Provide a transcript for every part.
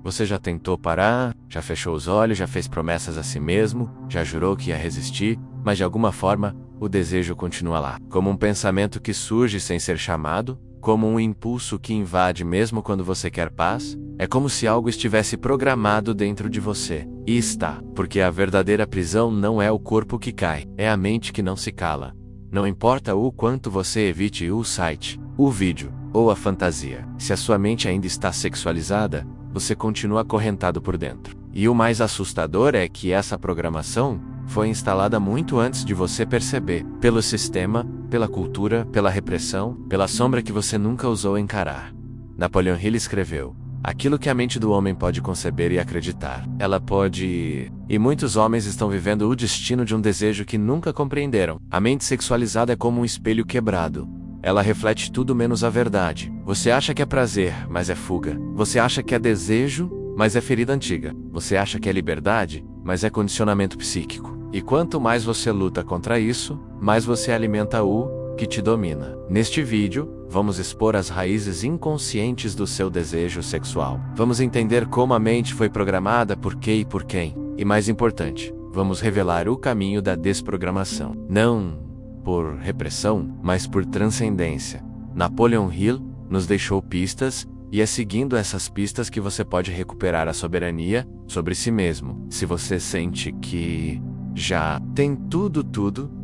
Você já tentou parar, já fechou os olhos, já fez promessas a si mesmo, já jurou que ia resistir, mas de alguma forma, o desejo continua lá. Como um pensamento que surge sem ser chamado, como um impulso que invade mesmo quando você quer paz, é como se algo estivesse programado dentro de você. E está, porque a verdadeira prisão não é o corpo que cai, é a mente que não se cala. Não importa o quanto você evite o site, o vídeo ou a fantasia. Se a sua mente ainda está sexualizada, você continua acorrentado por dentro. E o mais assustador é que essa programação foi instalada muito antes de você perceber, pelo sistema, pela cultura, pela repressão, pela sombra que você nunca ousou encarar. Napoleon Hill escreveu: aquilo que a mente do homem pode conceber e acreditar, ela pode... E muitos homens estão vivendo o destino de um desejo que nunca compreenderam. A mente sexualizada é como um espelho quebrado. Ela reflete tudo menos a verdade. Você acha que é prazer, mas é fuga. Você acha que é desejo, mas é ferida antiga. Você acha que é liberdade, mas é condicionamento psíquico. E quanto mais você luta contra isso, mais você alimenta o que te domina. Neste vídeo, vamos expor as raízes inconscientes do seu desejo sexual. Vamos entender como a mente foi programada, por quê e por quem. E mais importante, vamos revelar o caminho da desprogramação. Não por repressão, mas por transcendência. Napoleon Hill nos deixou pistas, e é seguindo essas pistas que você pode recuperar a soberania sobre si mesmo. Se você sente que já tem tudo,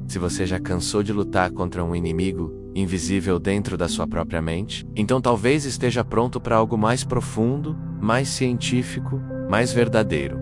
se você já cansou de lutar contra um inimigo invisível dentro da sua própria mente, então talvez esteja pronto para algo mais profundo, mais científico, mais verdadeiro.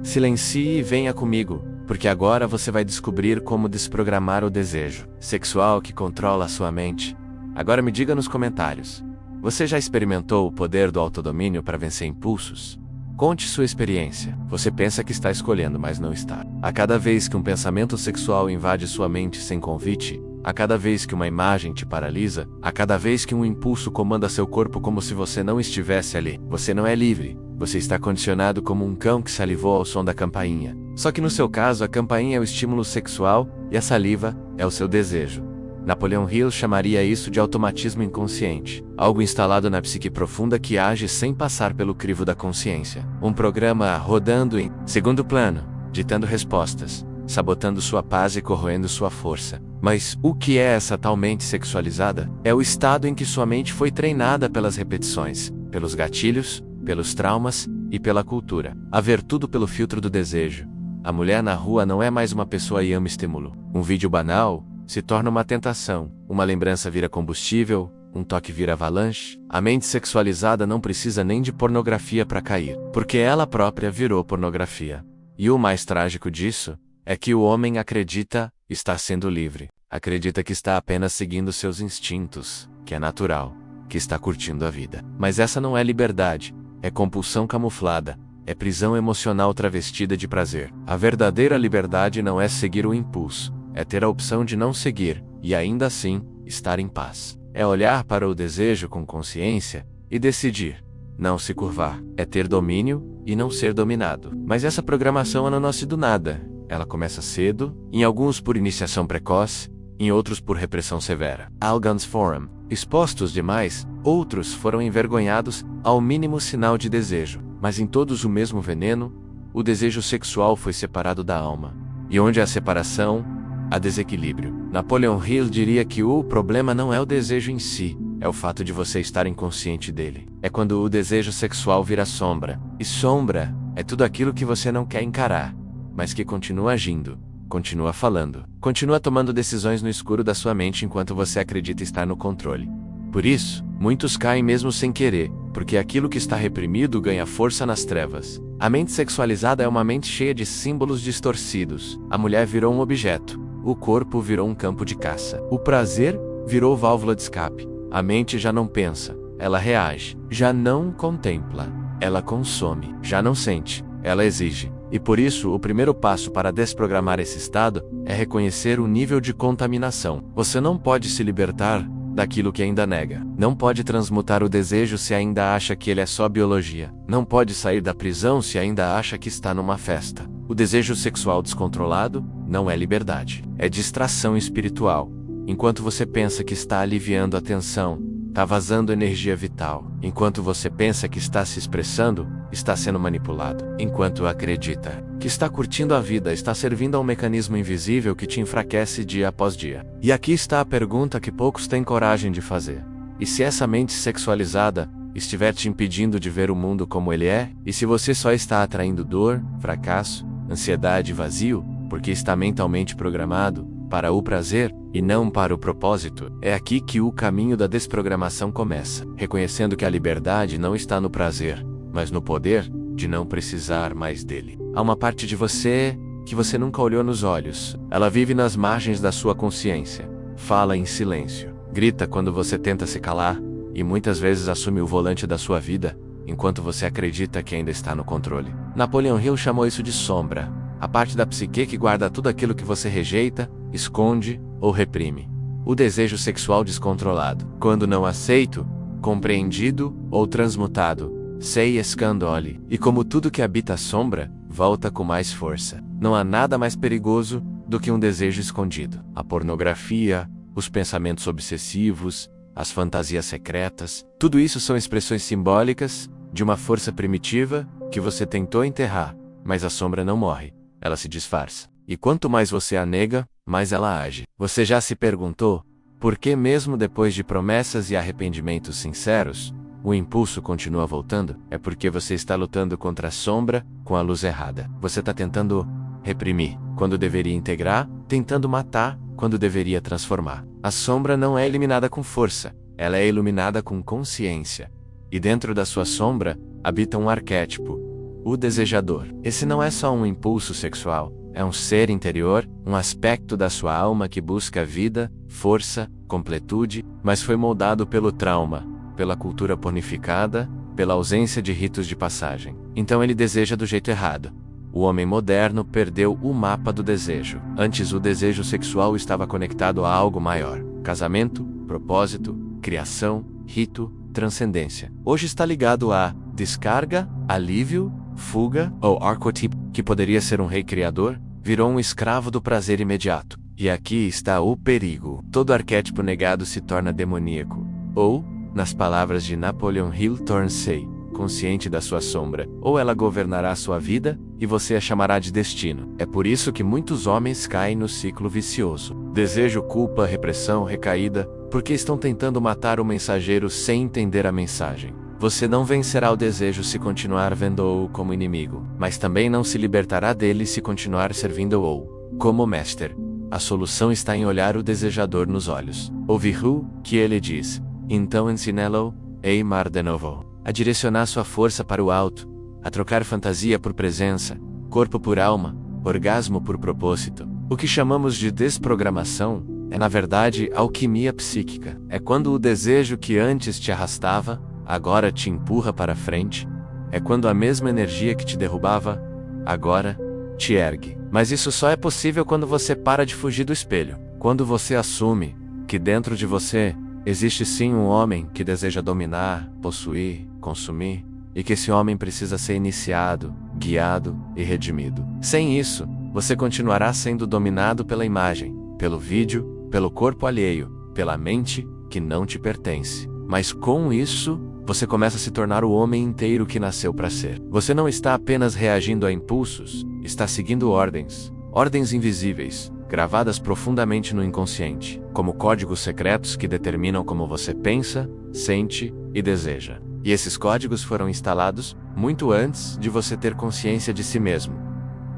Silencie e venha comigo, porque agora você vai descobrir como desprogramar o desejo sexual que controla a sua mente. Agora me diga nos comentários: você já experimentou o poder do autodomínio para vencer impulsos? Conte sua experiência. Você pensa que está escolhendo, mas não está. A cada vez que um pensamento sexual invade sua mente sem convite, a cada vez que uma imagem te paralisa, a cada vez que um impulso comanda seu corpo como se você não estivesse ali, você não é livre. Você está condicionado como um cão que salivou ao som da campainha. Só que no seu caso, a campainha é o estímulo sexual e a saliva é o seu desejo. Napoleon Hill chamaria isso de automatismo inconsciente, algo instalado na psique profunda que age sem passar pelo crivo da consciência. Um programa rodando em segundo plano, ditando respostas, sabotando sua paz e corroendo sua força. Mas o que é essa tal mente sexualizada? É o estado em que sua mente foi treinada pelas repetições, pelos gatilhos, pelos traumas e pela cultura. A ver tudo pelo filtro do desejo. A mulher na rua não é mais uma pessoa e ama estímulo. Um vídeo banal se torna uma tentação, uma lembrança vira combustível, um toque vira avalanche. A mente sexualizada não precisa nem de pornografia para cair, porque ela própria virou pornografia. E o mais trágico disso é que o homem acredita estar sendo livre, acredita que está apenas seguindo seus instintos, que é natural, que está curtindo a vida. Mas essa não é liberdade, é compulsão camuflada, é prisão emocional travestida de prazer. A verdadeira liberdade não é seguir o impulso, é ter a opção de não seguir, e ainda assim, estar em paz. É olhar para o desejo com consciência e decidir não se curvar. É ter domínio e não ser dominado. Mas essa programação ela não nasce do nada. Ela começa cedo, em alguns por iniciação precoce, em outros por repressão severa. Alguns foram expostos demais, outros foram envergonhados ao mínimo sinal de desejo. Mas em todos o mesmo veneno, o desejo sexual foi separado da alma. E onde há separação, há desequilíbrio. Napoleon Hill diria que o problema não é o desejo em si, é o fato de você estar inconsciente dele. É quando o desejo sexual vira sombra. E sombra é tudo aquilo que você não quer encarar, mas que continua agindo, continua falando, continua tomando decisões no escuro da sua mente enquanto você acredita estar no controle. Por isso, muitos caem mesmo sem querer, porque aquilo que está reprimido ganha força nas trevas. A mente sexualizada é uma mente cheia de símbolos distorcidos. A mulher virou um objeto. O corpo virou um campo de caça. O prazer virou válvula de escape. A mente já não pensa, ela reage. Já não contempla, ela consome. Já não sente, ela exige. E por isso, o primeiro passo para desprogramar esse estado é reconhecer o nível de contaminação. Você não pode se libertar daquilo que ainda nega. Não pode transmutar o desejo se ainda acha que ele é só biologia. Não pode sair da prisão se ainda acha que está numa festa. O desejo sexual descontrolado não é liberdade, é distração espiritual. Enquanto você pensa que está aliviando a tensão, Tá vazando energia vital. Enquanto você pensa que está se expressando, está sendo manipulado. Enquanto acredita que está curtindo a vida, está servindo a um mecanismo invisível que te enfraquece dia após dia. E aqui está a pergunta que poucos têm coragem de fazer. E se essa mente sexualizada estiver te impedindo de ver o mundo como ele é? E se você só está atraindo dor, fracasso, ansiedade e vazio, porque está mentalmente programado para o prazer e não para o propósito? É aqui que o caminho da desprogramação começa, reconhecendo que a liberdade não está no prazer, mas no poder de não precisar mais dele. Há uma parte de você que você nunca olhou nos olhos. Ela vive nas margens da sua consciência, fala em silêncio, grita quando você tenta se calar e muitas vezes assume o volante da sua vida, enquanto você acredita que ainda está no controle. Napoleon Hill chamou isso de sombra, a parte da psique que guarda tudo aquilo que você rejeita, esconde ou reprime. O desejo sexual descontrolado, quando não aceito, compreendido ou transmutado, sei escandole. E como tudo que habita a sombra, volta com mais força. Não há nada mais perigoso do que um desejo escondido. A pornografia, os pensamentos obsessivos, as fantasias secretas, tudo isso são expressões simbólicas de uma força primitiva que você tentou enterrar, mas a sombra não morre, ela se disfarça. E quanto mais você a nega, mais ela age. Você já se perguntou por que mesmo depois de promessas e arrependimentos sinceros, o impulso continua voltando? É porque você está lutando contra a sombra com a luz errada. Você está tentando reprimir, quando deveria integrar, tentando matar, quando deveria transformar. A sombra não é eliminada com força, ela é iluminada com consciência. E dentro da sua sombra, habita um arquétipo, o desejador. Esse não é só um impulso sexual, é um ser interior, um aspecto da sua alma que busca vida, força, completude, mas foi moldado pelo trauma, pela cultura pornificada, pela ausência de ritos de passagem. Então ele deseja do jeito errado. O homem moderno perdeu o mapa do desejo. Antes o desejo sexual estava conectado a algo maior. Casamento, propósito, criação, rito, transcendência. Hoje está ligado a descarga, alívio, fuga ou arquétipo, que poderia ser um rei criador, virou um escravo do prazer imediato. E aqui está o perigo. Todo arquétipo negado se torna demoníaco. Ou, nas palavras de Napoleon Hill, torne-se consciente da sua sombra, ou ela governará sua vida, e você a chamará de destino. É por isso que muitos homens caem no ciclo vicioso. Desejo, culpa, repressão, recaída, porque estão tentando matar o mensageiro sem entender a mensagem. Você não vencerá o desejo se continuar vendo-o como inimigo, mas também não se libertará dele se continuar servindo-o como mestre. A solução está em olhar o desejador nos olhos. Ouvi-o, que ele diz. Então ensinê-lo a amar de novo, a direcionar sua força para o alto, a trocar fantasia por presença, corpo por alma, orgasmo por propósito. O que chamamos de desprogramação é na verdade alquimia psíquica. É quando o desejo que antes te arrastava, agora te empurra para frente. É quando a mesma energia que te derrubava, agora te ergue. Mas isso só é possível quando você para de fugir do espelho. Quando você assume que dentro de você existe sim um homem que deseja dominar, possuir, consumir, e que esse homem precisa ser iniciado, guiado e redimido. Sem isso, você continuará sendo dominado pela imagem, pelo vídeo, pelo corpo alheio, pela mente que não te pertence. Mas com isso, você começa a se tornar o homem inteiro que nasceu para ser. Você não está apenas reagindo a impulsos, está seguindo ordens, ordens invisíveis, gravadas profundamente no inconsciente, como códigos secretos que determinam como você pensa, sente e deseja. E esses códigos foram instalados muito antes de você ter consciência de si mesmo.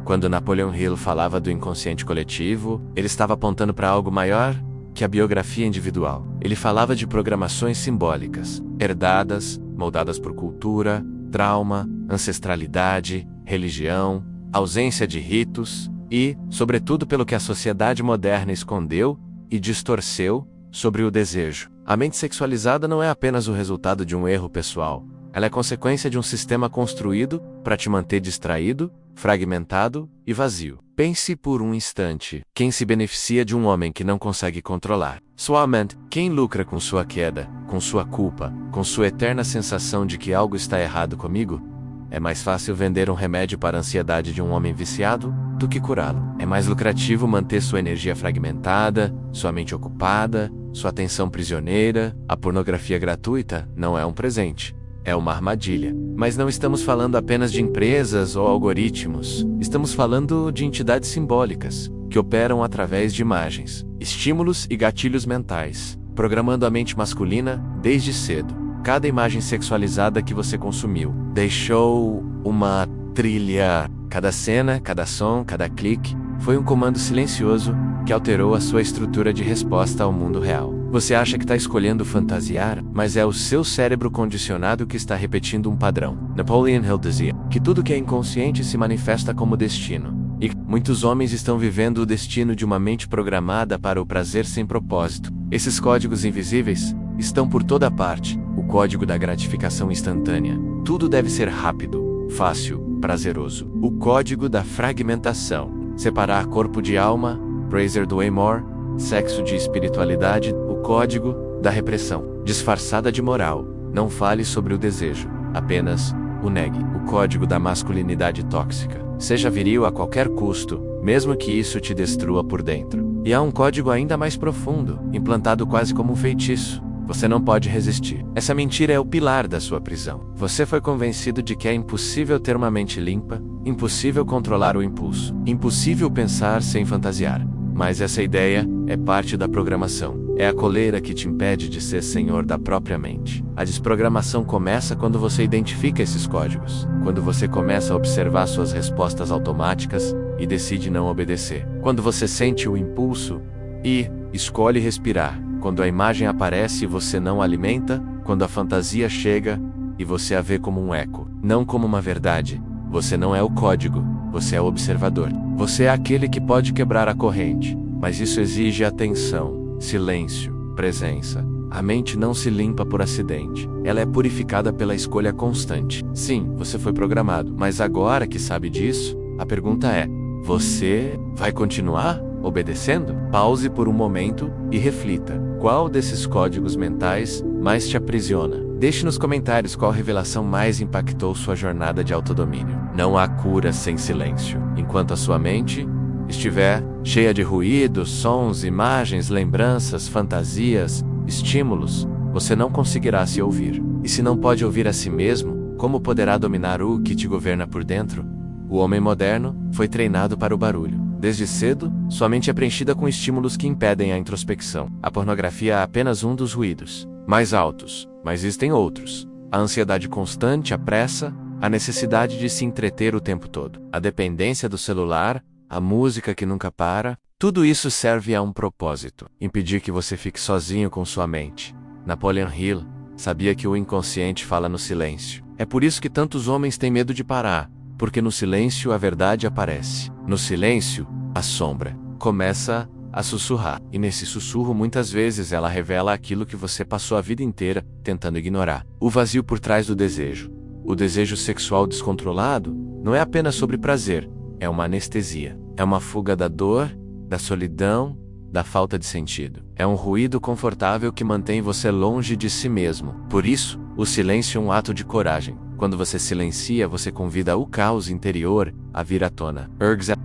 Quando Napoleon Hill falava do inconsciente coletivo, ele estava apontando para algo maior que a biografia individual. Ele falava de programações simbólicas, herdadas, moldadas por cultura, trauma, ancestralidade, religião, ausência de ritos e, sobretudo, pelo que a sociedade moderna escondeu e distorceu sobre o desejo. A mente sexualizada não é apenas o resultado de um erro pessoal. Ela é consequência de um sistema construído para te manter distraído, fragmentado e vazio. Pense por um instante, quem se beneficia de um homem que não consegue controlar sua mente? Quem lucra com sua queda, com sua culpa, com sua eterna sensação de que algo está errado comigo? É mais fácil vender um remédio para a ansiedade de um homem viciado do que curá-lo. É mais lucrativo manter sua energia fragmentada, sua mente ocupada sua atenção prisioneira. A pornografia gratuita não é um presente, é uma armadilha. Mas não estamos falando apenas de empresas ou algoritmos. Estamos falando de entidades simbólicas, que operam através de imagens, estímulos e gatilhos mentais, programando a mente masculina desde cedo. Cada imagem sexualizada que você consumiu deixou uma trilha. Cada cena, cada som, cada clique foi um comando silencioso que alterou a sua estrutura de resposta ao mundo real. Você acha que está escolhendo fantasiar, mas é o seu cérebro condicionado que está repetindo um padrão. Napoleon Hill dizia que tudo que é inconsciente se manifesta como destino. E muitos homens estão vivendo o destino de uma mente programada para o prazer sem propósito. Esses códigos invisíveis estão por toda parte. O código da gratificação instantânea. Tudo deve ser rápido, fácil, prazeroso. O código da fragmentação. Separar corpo de alma, Fraser Dwayne Moore, sexo de espiritualidade. O código da repressão. Disfarçada de moral. Não fale sobre o desejo, apenas o negue. O código da masculinidade tóxica. Seja viril a qualquer custo, mesmo que isso te destrua por dentro. E há um código ainda mais profundo, implantado quase como um feitiço. Você não pode resistir. Essa mentira é o pilar da sua prisão. Você foi convencido de que é impossível ter uma mente limpa, impossível controlar o impulso, impossível pensar sem fantasiar. Mas essa ideia é parte da programação. É a coleira que te impede de ser senhor da própria mente. A desprogramação começa quando você identifica esses códigos, quando você começa a observar suas respostas automáticas e decide não obedecer. Quando você sente o impulso e escolhe respirar. Quando a imagem aparece e você não a alimenta. Quando a fantasia chega e você a vê como um eco, não como uma verdade. Você não é o código, você é o observador. Você é aquele que pode quebrar a corrente, mas isso exige atenção, silêncio, presença. A mente não se limpa por acidente. Ela é purificada pela escolha constante. Sim, você foi programado, mas agora que sabe disso, a pergunta é: você vai continuar obedecendo? Pause por um momento e reflita. Qual desses códigos mentais mais te aprisiona? Deixe nos comentários qual revelação mais impactou sua jornada de autodomínio. Não há cura sem silêncio. Enquanto a sua mente estiver cheia de ruídos, sons, imagens, lembranças, fantasias, estímulos, você não conseguirá se ouvir. E se não pode ouvir a si mesmo, como poderá dominar o que te governa por dentro? O homem moderno foi treinado para o barulho. Desde cedo, sua mente é preenchida com estímulos que impedem a introspecção. A pornografia é apenas um dos ruídos mais altos, mas existem outros. A ansiedade constante, a pressa, a necessidade de se entreter o tempo todo, a dependência do celular, a música que nunca para, tudo isso serve a um propósito: impedir que você fique sozinho com sua mente. Napoleon Hill sabia que o inconsciente fala no silêncio. É por isso que tantos homens têm medo de parar, porque no silêncio a verdade aparece. No silêncio, a sombra começa a sussurrar. E nesse sussurro muitas vezes ela revela aquilo que você passou a vida inteira tentando ignorar. O vazio por trás do desejo. O desejo sexual descontrolado não é apenas sobre prazer, é uma anestesia. É uma fuga da dor, da solidão, da falta de sentido. É um ruído confortável que mantém você longe de si mesmo. Por isso, o silêncio é um ato de coragem. Quando você silencia, você convida o caos interior a vir à tona.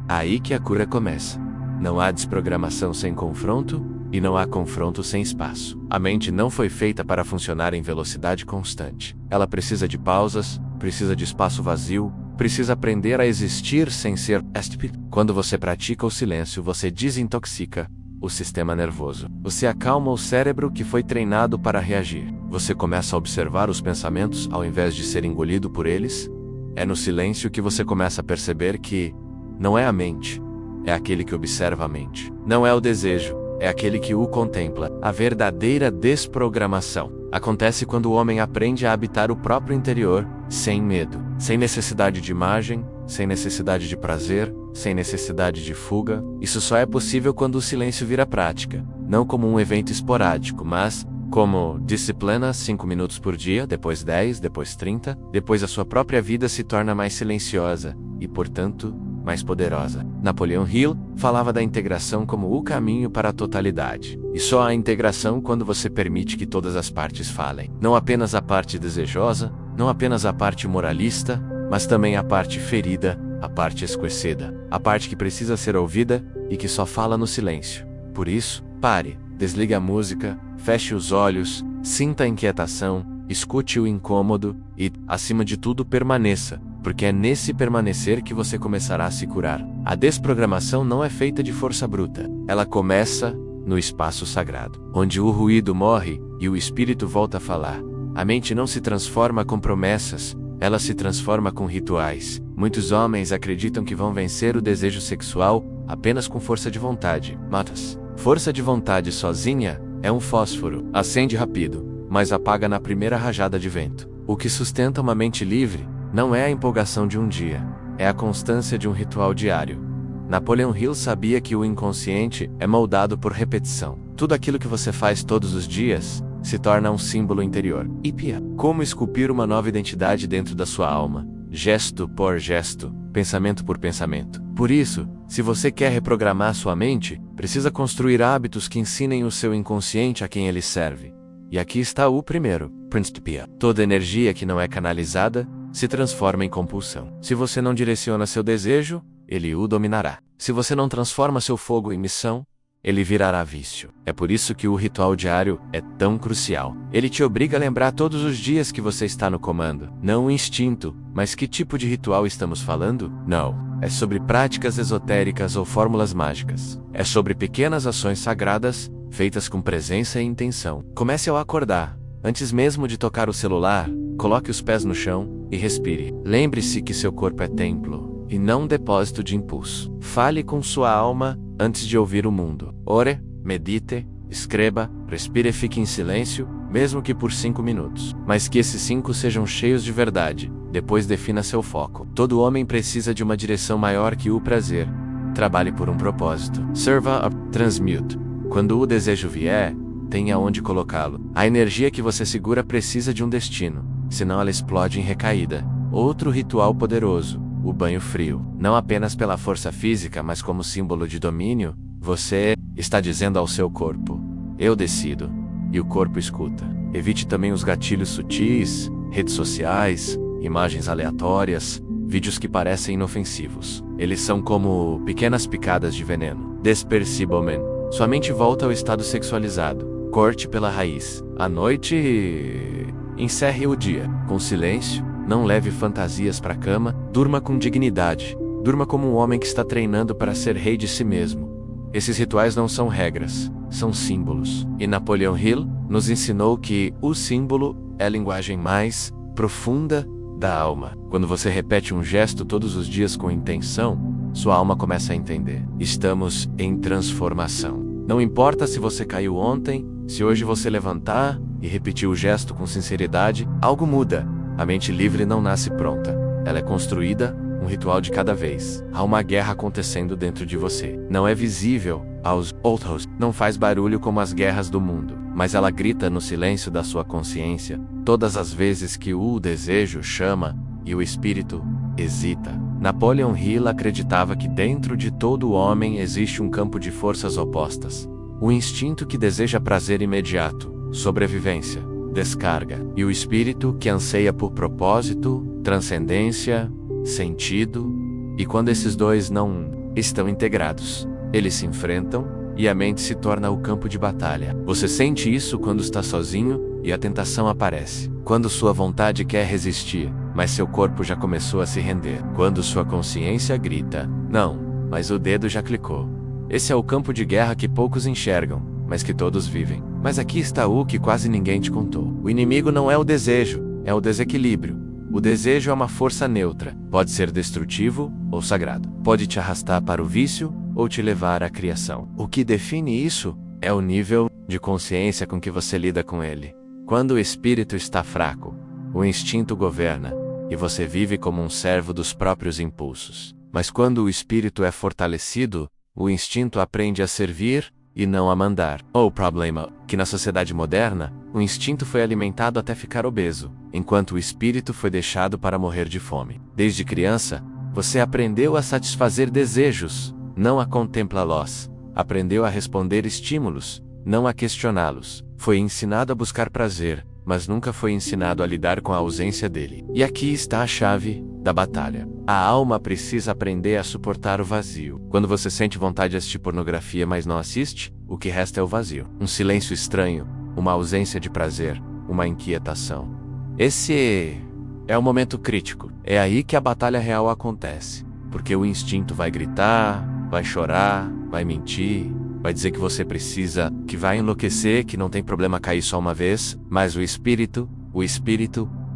Aí que a cura começa. Não há desprogramação sem confronto, e não há confronto sem espaço. A mente não foi feita para funcionar em velocidade constante. Ela precisa de pausas, precisa de espaço vazio, precisa aprender a existir sem ser estúpido. Quando você pratica o silêncio, você desintoxica o sistema nervoso. Você acalma o cérebro que foi treinado para reagir. Você começa a observar os pensamentos ao invés de ser engolido por eles. É no silêncio que você começa a perceber que não é a mente, é aquele que observa a mente. Não é o desejo, é aquele que o contempla. A verdadeira desprogramação acontece quando o homem aprende a habitar o próprio interior, sem medo, sem necessidade de imagem, sem necessidade de prazer, sem necessidade de fuga. Isso só é possível quando o silêncio vira prática, não como um evento esporádico, mas como disciplina. 5 minutos por dia, depois 10, depois 30, depois a sua própria vida se torna mais silenciosa e, portanto, mais poderosa. Napoleon Hill falava da integração como o caminho para a totalidade. E só há integração quando você permite que todas as partes falem. Não apenas a parte desejosa, não apenas a parte moralista, mas também a parte ferida, a parte esquecida, a parte que precisa ser ouvida e que só fala no silêncio. Por isso, pare. desligue a música, feche os olhos, sinta a inquietação, escute o incômodo e, acima de tudo, permaneça, porque é nesse permanecer que você começará a se curar. A desprogramação não é feita de força bruta. Ela começa no espaço sagrado, onde o ruído morre e o espírito volta a falar. A mente não se transforma com promessas, ela se transforma com rituais. Muitos homens acreditam que vão vencer o desejo sexual apenas com força de vontade. Matas. Força de vontade sozinha é um fósforo. Acende rápido, mas apaga na primeira rajada de vento. O que sustenta uma mente livre não é a empolgação de um dia, é a constância de um ritual diário. Napoleon Hill sabia que o inconsciente é moldado por repetição. Tudo aquilo que você faz todos os dias se torna um símbolo interior. Ipia. Como esculpir uma nova identidade dentro da sua alma, gesto por gesto, pensamento por pensamento. Por isso, se você quer reprogramar sua mente, precisa construir hábitos que ensinem o seu inconsciente a quem ele serve. E aqui está o primeiro, Principia. Toda energia que não é canalizada se transforma em compulsão. Se você não direciona seu desejo, ele o dominará. Se você não transforma seu fogo em missão, ele virará vício. É por isso que o ritual diário é tão crucial. Ele te obriga a lembrar todos os dias que você está no comando. Não o instinto, mas que tipo de ritual estamos falando? Não. É sobre práticas esotéricas ou fórmulas mágicas. É sobre pequenas ações sagradas, feitas com presença e intenção. Comece ao acordar. Antes mesmo de tocar o celular, coloque os pés no chão e respire. Lembre-se que seu corpo é templo e não um depósito de impulso. Fale com sua alma antes de ouvir o mundo. Ore, medite, escreva, respire e fique em silêncio, mesmo que por 5 minutos. Mas que esses 5 sejam cheios de verdade. Depois defina seu foco. Todo homem precisa de uma direção maior que o prazer. Trabalhe por um propósito. Serva, transmute. Quando o desejo vier, tenha onde colocá-lo. A energia que você segura precisa de um destino, senão ela explode em recaída. Outro ritual poderoso, o banho frio. Não apenas pela força física, mas como símbolo de domínio, você está dizendo ao seu corpo: eu decido. E o corpo escuta. Evite também os gatilhos sutis, redes sociais, imagens aleatórias, vídeos que parecem inofensivos. Eles são como pequenas picadas de veneno. Despercibomen. Sua mente volta ao estado sexualizado. Corte pela raiz. À noite, encerre o dia com silêncio. Não leve fantasias para a cama. Durma com dignidade. Durma como um homem que está treinando para ser rei de si mesmo. Esses rituais não são regras, são símbolos. E Napoleon Hill nos ensinou que o símbolo é a linguagem mais profunda da alma. Quando você repete um gesto todos os dias com intenção, sua alma começa a entender. Estamos em transformação. Não importa se você caiu ontem, se hoje você levantar e repetir o gesto com sinceridade, algo muda. A mente livre não nasce pronta. Ela é construída, um ritual de cada vez. Há uma guerra acontecendo dentro de você. Não é visível aos outros, não faz barulho como as guerras do mundo, mas ela grita no silêncio da sua consciência todas as vezes que o desejo chama e o espírito hesita. Napoleon Hill acreditava que dentro de todo homem existe um campo de forças opostas. O instinto que deseja prazer imediato, sobrevivência, descarga, e o espírito que anseia por propósito, transcendência, sentido. E quando esses dois não estão integrados, eles se enfrentam e a mente se torna o campo de batalha. Você sente isso quando está sozinho e a tentação aparece. Quando sua vontade quer resistir, mas seu corpo já começou a se render. Quando sua consciência grita, não, mas o dedo já clicou. Esse é o campo de guerra que poucos enxergam, mas que todos vivem. Mas aqui está o que quase ninguém te contou. O inimigo não é o desejo, é o desequilíbrio. O desejo é uma força neutra. Pode ser destrutivo ou sagrado. Pode te arrastar para o vício ou te levar à criação. O que define isso é o nível de consciência com que você lida com ele. Quando o espírito está fraco, o instinto governa, e você vive como um servo dos próprios impulsos. Mas quando o espírito é fortalecido, o instinto aprende a servir e não a mandar. O problema é que na sociedade moderna, o instinto foi alimentado até ficar obeso, enquanto o espírito foi deixado para morrer de fome. Desde criança, você aprendeu a satisfazer desejos, não a contemplá-los. Aprendeu a responder estímulos, não a questioná-los. Foi ensinado a buscar prazer, mas nunca foi ensinado a lidar com a ausência dele. E aqui está a chave: da batalha. A alma precisa aprender a suportar o vazio. Quando você sente vontade de assistir pornografia, mas não assiste, o que resta é o vazio. Um silêncio estranho, uma ausência de prazer, uma inquietação. Esse é o momento crítico. É aí que a batalha real acontece. Porque o instinto vai gritar, vai chorar, vai mentir, vai dizer que você precisa, que vai enlouquecer, que não tem problema cair só uma vez, mas o espírito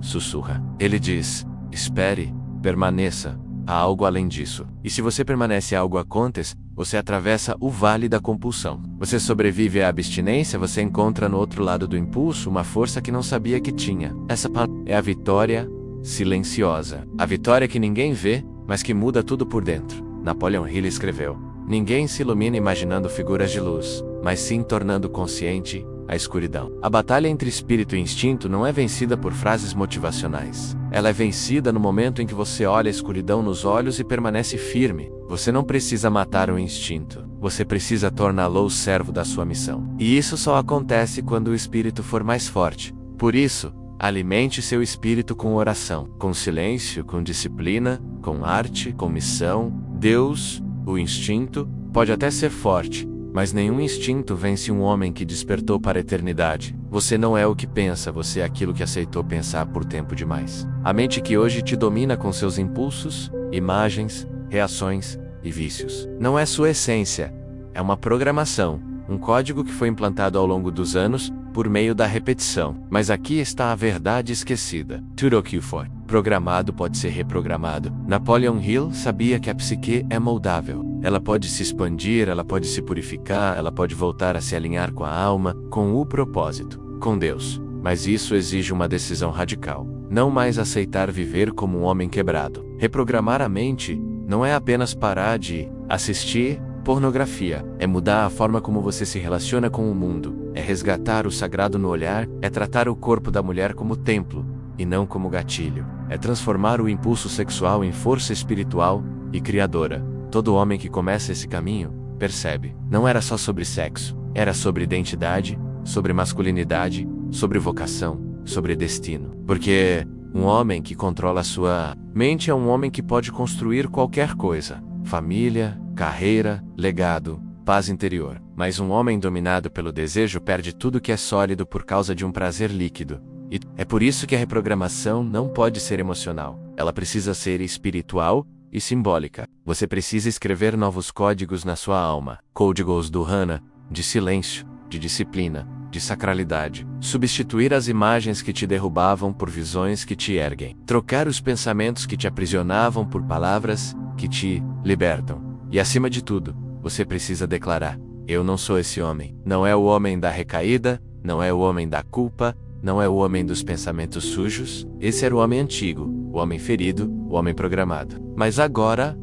sussurra. Ele diz: espere, permaneça, há algo além disso. E se você permanece, algo acontece, você atravessa o vale da compulsão. Você sobrevive à abstinência, você encontra no outro lado do impulso uma força que não sabia que tinha. Essa é a vitória silenciosa. A vitória que ninguém vê, mas que muda tudo por dentro. Napoleon Hill escreveu: ninguém se ilumina imaginando figuras de luz, mas sim tornando consciente a escuridão. A batalha entre espírito e instinto não é vencida por frases motivacionais. Ela é vencida no momento em que você olha a escuridão nos olhos e permanece firme. Você não precisa matar o instinto. Você precisa torná-lo o servo da sua missão. E isso só acontece quando o espírito for mais forte. Por isso, alimente seu espírito com oração, com silêncio, com disciplina, com arte, com missão. Deus, o instinto, pode até ser forte, mas nenhum instinto vence um homem que despertou para a eternidade. Você não é o que pensa, você é aquilo que aceitou pensar por tempo demais. A mente que hoje te domina com seus impulsos, imagens, reações e vícios. Não é sua essência, é uma programação, um código que foi implantado ao longo dos anos, por meio da repetição. Mas aqui está a verdade esquecida. Tudo o que foi programado pode ser reprogramado. Napoleon Hill sabia que a psique é moldável. Ela pode se expandir, ela pode se purificar, ela pode voltar a se alinhar com a alma, com o propósito, com Deus. Mas isso exige uma decisão radical. Não mais aceitar viver como um homem quebrado. Reprogramar a mente não é apenas parar de assistir pornografia, é mudar a forma como você se relaciona com o mundo, é resgatar o sagrado no olhar, é tratar o corpo da mulher como templo, e não como gatilho, é transformar o impulso sexual em força espiritual e criadora. Todo homem que começa esse caminho, percebe, não era só sobre sexo, era sobre identidade, sobre masculinidade, sobre vocação, sobre destino. Porque um homem que controla a sua mente é um homem que pode construir qualquer coisa: família, carreira, legado, paz interior. Mas um homem dominado pelo desejo perde tudo que é sólido por causa de um prazer líquido. E é por isso que a reprogramação não pode ser emocional. Ela precisa ser espiritual e simbólica. Você precisa escrever novos códigos na sua alma. Códigos do Hana, de silêncio, de disciplina, de sacralidade. Substituir as imagens que te derrubavam por visões que te erguem. Trocar os pensamentos que te aprisionavam por palavras que te libertam. E acima de tudo, você precisa declarar: eu não sou esse homem. Não é o homem da recaída, não é o homem da culpa, não é o homem dos pensamentos sujos. Esse era o homem antigo, o homem ferido, o homem programado. Mas agora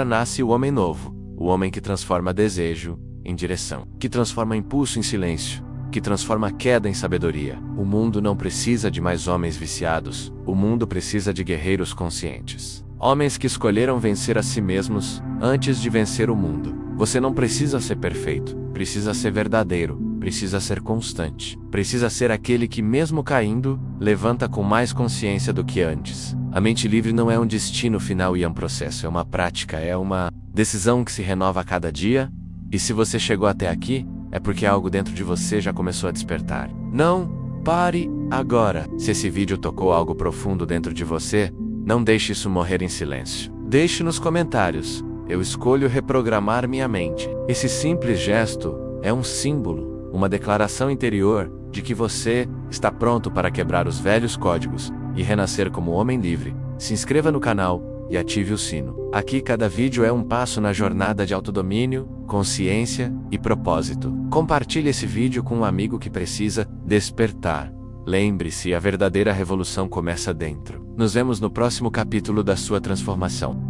nasce o homem novo, o homem que transforma desejo em direção, que transforma impulso em silêncio, que transforma queda em sabedoria. O mundo não precisa de mais homens viciados, o mundo precisa de guerreiros conscientes. Homens que escolheram vencer a si mesmos antes de vencer o mundo. Você não precisa ser perfeito, precisa ser verdadeiro, precisa ser constante. Precisa ser aquele que, mesmo caindo, levanta com mais consciência do que antes. A mente livre não é um destino final e é um processo, é uma prática, é uma decisão que se renova a cada dia. E se você chegou até aqui, é porque algo dentro de você já começou a despertar. Não pare agora. Se esse vídeo tocou algo profundo dentro de você, não deixe isso morrer em silêncio. Deixe nos comentários: eu escolho reprogramar minha mente. Esse simples gesto é um símbolo, uma declaração interior de que você está pronto para quebrar os velhos códigos e renascer como homem livre. Se inscreva no canal e ative o sino. Aqui cada vídeo é um passo na jornada de autodomínio, consciência e propósito. Compartilhe esse vídeo com um amigo que precisa despertar. Lembre-se, a verdadeira revolução começa dentro. Nos vemos no próximo capítulo da sua transformação.